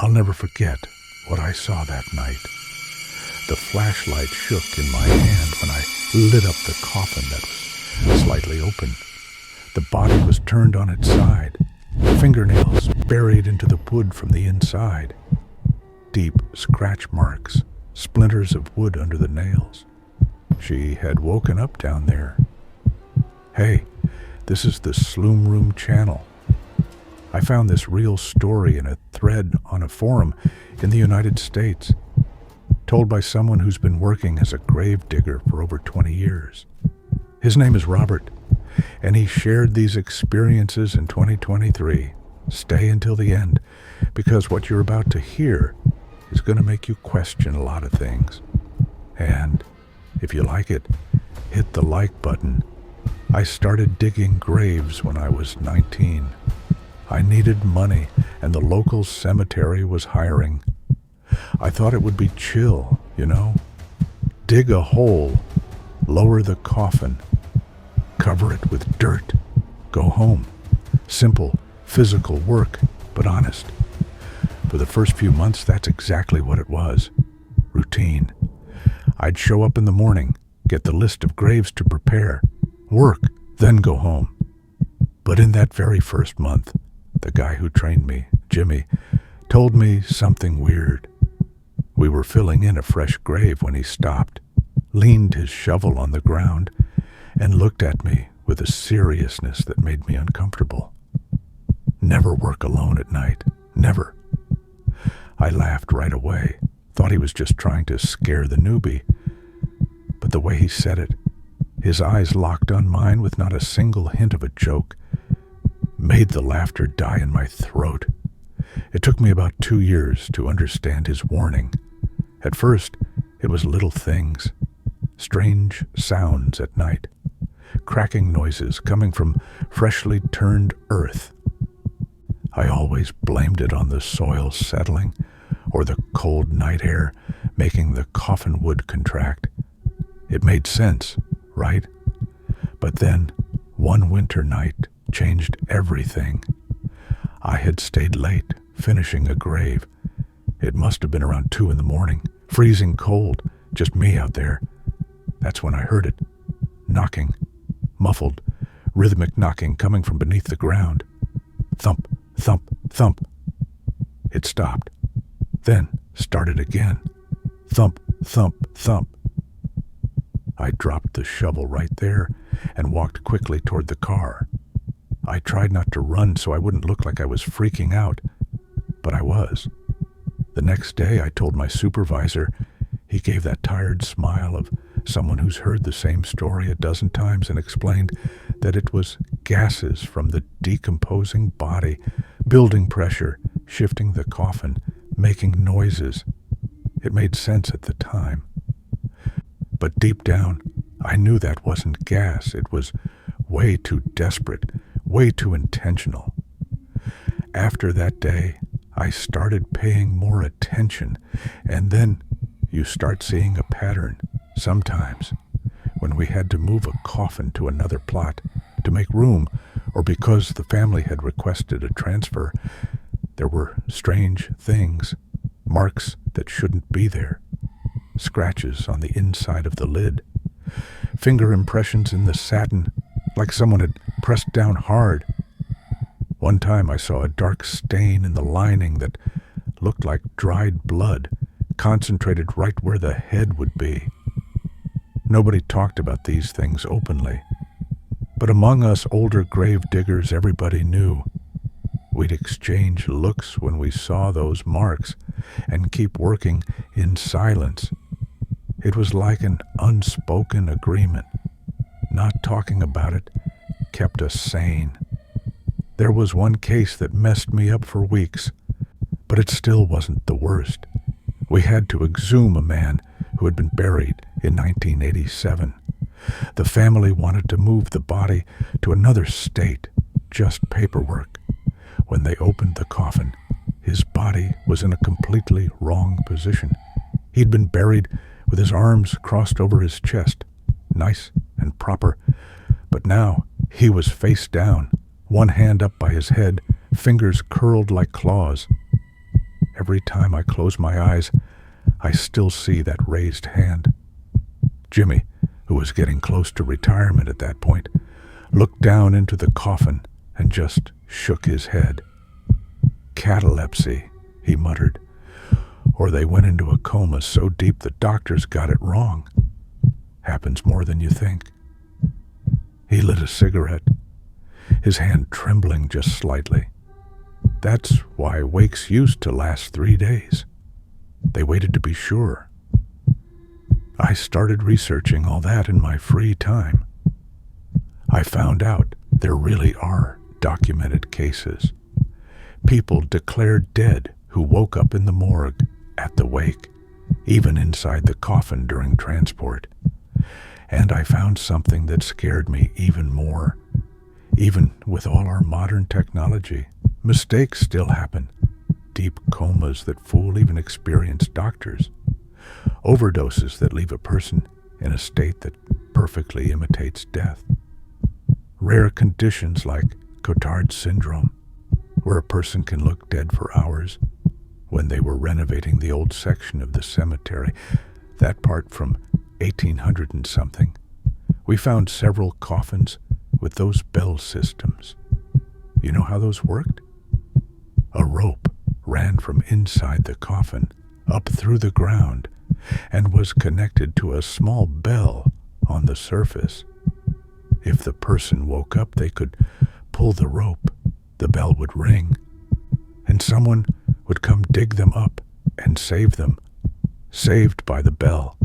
I'll never forget what I saw that night. The flashlight shook in my hand when I lit up the coffin that was slightly open. The body was turned on its side, fingernails buried into the wood from the inside, deep scratch marks, splinters of wood under the nails. She had woken up down there. Hey, this is the Sloom Room channel. I found this real story in a thread on a forum in the United States, told by someone who's been working as a grave digger for over 20 years. His name is Robert, and he shared these experiences in 2023. Stay until the end, because what you're about to hear is going to make you question a lot of things. And if you like it, hit the like button. I started digging graves when I was 19. I needed money, and the local cemetery was hiring. I thought it would be chill, Dig a hole, lower the coffin, cover it with dirt, go home. Simple, physical work, but honest. For the first few months, that's exactly what it was. Routine. I'd show up in the morning, get the list of graves to prepare, work, then go home. But in that very first month, the guy who trained me, Jimmy, told me something weird. We were filling in a fresh grave when he stopped, leaned his shovel on the ground, and looked at me with a seriousness that made me uncomfortable. Never work alone at night. Never. I laughed right away, thought he was just trying to scare the newbie. But the way he said it, his eyes locked on mine with not a single hint of a joke, made the laughter die in my throat. It took me about 2 years to understand his warning. At first, it was little things, strange sounds at night, cracking noises coming from freshly turned earth. I always blamed it on the soil settling or the cold night air making the coffin wood contract. It made sense, right? But then, one winter night changed everything. I had stayed late, finishing a grave. It must have been around 2 a.m, freezing cold, just me out there. That's when I heard it. Knocking, muffled, rhythmic knocking coming from beneath the ground. Thump, thump, thump. It stopped, then started again. Thump, thump, thump. I dropped the shovel right there and walked quickly toward the car. I tried not to run so I wouldn't look like I was freaking out, but I was. The next day I told my supervisor. He gave that tired smile of someone who's heard the same story a dozen times and explained that it was gases from the decomposing body, building pressure, shifting the coffin, making noises. It made sense at the time. But deep down, I knew that wasn't gas. It was way too desperate, way too intentional. After that day, I started paying more attention, and then you start seeing a pattern. Sometimes, when we had to move a coffin to another plot to make room, or because the family had requested a transfer, there were strange things, marks that shouldn't be there, scratches on the inside of the lid, finger impressions in the satin, like someone had pressed down hard. One time I saw a dark stain in the lining that looked like dried blood, concentrated right where the head would be. Nobody talked about these things openly, but among us older grave diggers, everybody knew. We'd exchange looks when we saw those marks and keep working in silence. It was like an unspoken agreement. Not talking about it kept us sane. There was one case that messed me up for weeks, but it still wasn't the worst. We had to exhume a man who had been buried in 1987. The family wanted to move the body to another state, just paperwork. When they opened the coffin, his body was in a completely wrong position. He'd been buried with his arms crossed over his chest, nice and proper, but now he was face down, one hand up by his head, fingers curled like claws. every time I close my eyes, I still see that raised hand. Jimmy, who was getting close to retirement at that point, looked down into the coffin and just shook his head. "Catalepsy," he muttered, "or they went into a coma so deep the doctors got it wrong. Happens more than you think." He lit a cigarette, his hand trembling just slightly. That's why wakes used to last 3 days. They waited to be sure. I started researching all that in my free time. I found out there really are documented cases. People declared dead who woke up in the morgue at the wake, even inside the coffin during transport. And I found something that scared me even more. Even with all our modern technology, mistakes still happen. Deep comas that fool even experienced doctors. Overdoses that leave a person in a state that perfectly imitates death. Rare conditions like Cotard syndrome, where a person can look dead for hours. When they were renovating the old section of the cemetery, that part from 1800 and something, we found several coffins with those bell systems. You know how those worked? A rope ran from inside the coffin up through the ground and was connected to a small bell on the surface. If the person woke up, they could pull the rope, the bell would ring, and someone would come dig them up and save them, saved by the bell.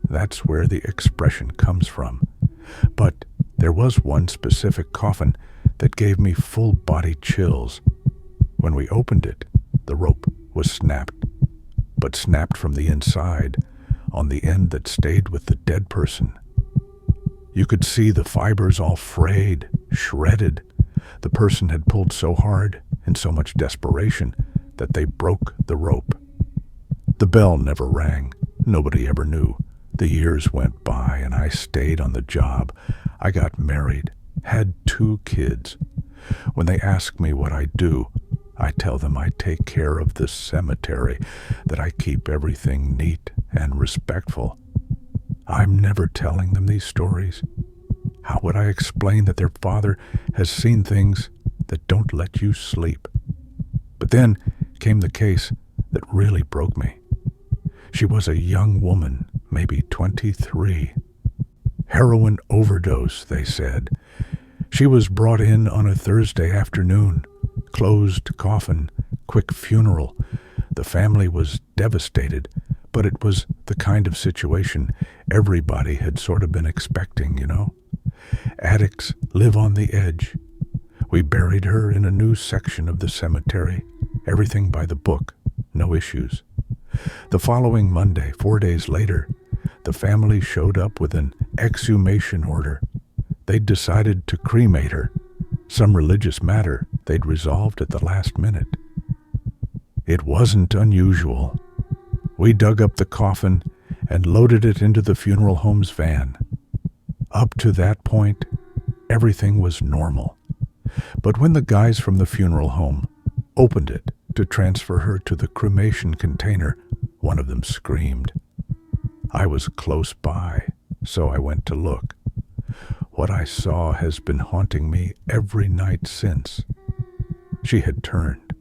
That's where the expression comes from. But there was one specific coffin that gave me full body chills. When we opened it, the rope was snapped, but snapped from the inside, on the end that stayed with the dead person. You could see the fibers all frayed, shredded. The person had pulled so hard, in so much desperation, that they broke the rope. The bell never rang. Nobody ever knew. The years went by and I stayed on the job. I got married, had 2 kids. When they ask me what I do, I tell them I take care of the cemetery, that I keep everything neat and respectful. I'm never telling them these stories. How would I explain that their father has seen things that don't let you sleep? But then came the case that really broke me. She was a young woman, maybe 23. Heroin overdose, they said. She was brought in on a Thursday afternoon. Closed coffin, quick funeral. The family was devastated, but it was the kind of situation everybody had sort of been expecting, you know. Addicts live on the edge. We buried her in a new section of the cemetery. Everything by the book, no issues. The following Monday, 4 days later, the family showed up with an exhumation order. They'd decided to cremate her. Some religious matter they'd resolved at the last minute. It wasn't unusual. We dug up the coffin and loaded it into the funeral home's van. Up to that point, everything was normal. But when the guys from the funeral home opened it to transfer her to the cremation container, one of them screamed. I was close by, so I went to look. What I saw has been haunting me every night since. She had turned,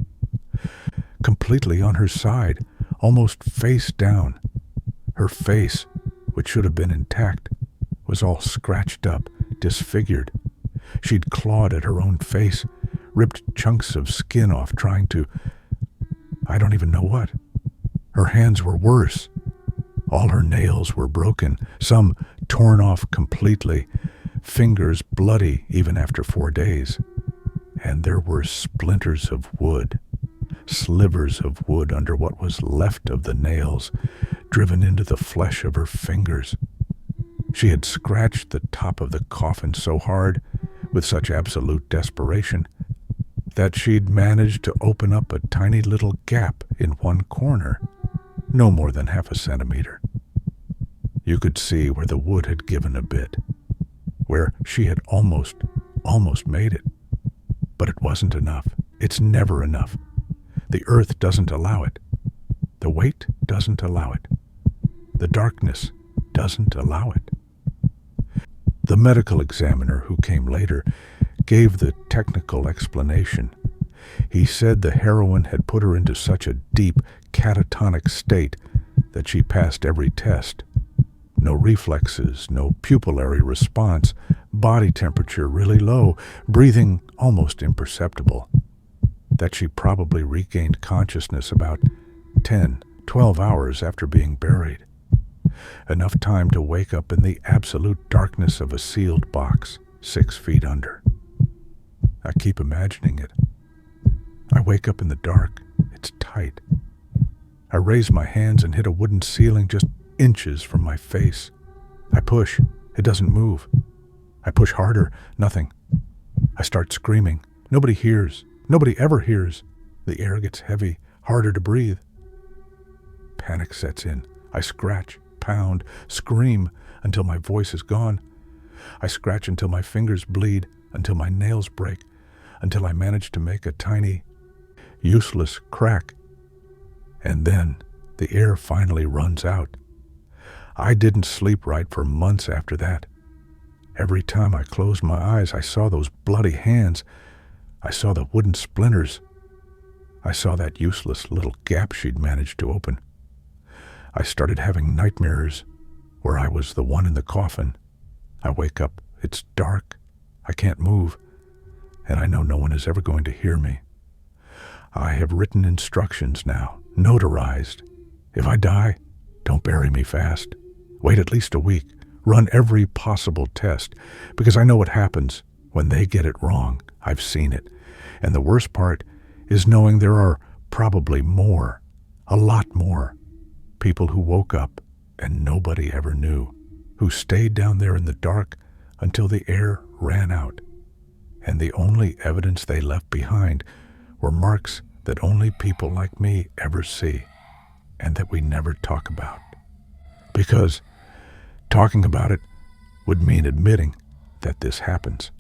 completely on her side, almost face down. Her face, which should have been intact, was all scratched up, disfigured. She'd clawed at her own face, ripped chunks of skin off trying to, I don't even know what. Her hands were worse. All her nails were broken, some torn off completely, fingers bloody even after 4 days. And there were splinters of wood, slivers of wood under what was left of the nails, driven into the flesh of her fingers. She had scratched the top of the coffin so hard, with such absolute desperation, that she'd managed to open up a tiny little gap in one corner, no more than half a centimeter. You could see where the wood had given a bit, where she had almost made it. But it wasn't enough. It's never enough. The earth doesn't allow it. The weight doesn't allow it. The darkness doesn't allow it. The medical examiner who came later gave the technical explanation. He said the heroin had put her into such a deep catatonic state that she passed every test. No reflexes, no pupillary response, body temperature really low, breathing almost imperceptible. That she probably regained consciousness about 10, 12 hours after being buried. Enough time to wake up in the absolute darkness of a sealed box 6 feet under. I keep imagining it. I wake up in the dark. It's tight. I raise my hands and hit a wooden ceiling just inches from my face. I push. It doesn't move. I push harder. Nothing. I start screaming. Nobody hears. Nobody ever hears. The air gets heavy, harder to breathe. Panic sets in. I scratch, pound, scream until my voice is gone. I scratch until my fingers bleed, until my nails break, until I manage to make a tiny, useless crack. And then the air finally runs out. I didn't sleep right for months after that. Every time I closed my eyes, I saw those bloody hands. I saw the wooden splinters. I saw that useless little gap she'd managed to open. I started having nightmares where I was the one in the coffin. I wake up. It's dark. I can't move. And I know no one is ever going to hear me. I have written instructions now, notarized. If I die, don't bury me fast. Wait at least a week. Run every possible test, because I know what happens when they get it wrong. I've seen it. And the worst part is knowing there are probably more, a lot more, people who woke up and nobody ever knew, who stayed down there in the dark until the air ran out. And the only evidence they left behind were marks that only people like me ever see, and that we never talk about. Because talking about it would mean admitting that this happens.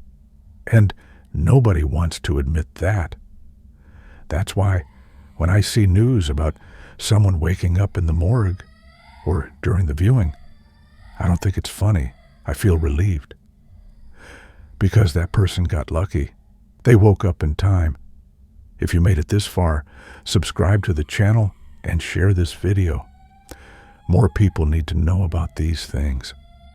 And nobody wants to admit that. That's why when I see news about someone waking up in the morgue or during the viewing, I don't think it's funny. I feel relieved. Because that person got lucky. They woke up in time. If you made it this far, subscribe to the channel and share this video. More people need to know about these things.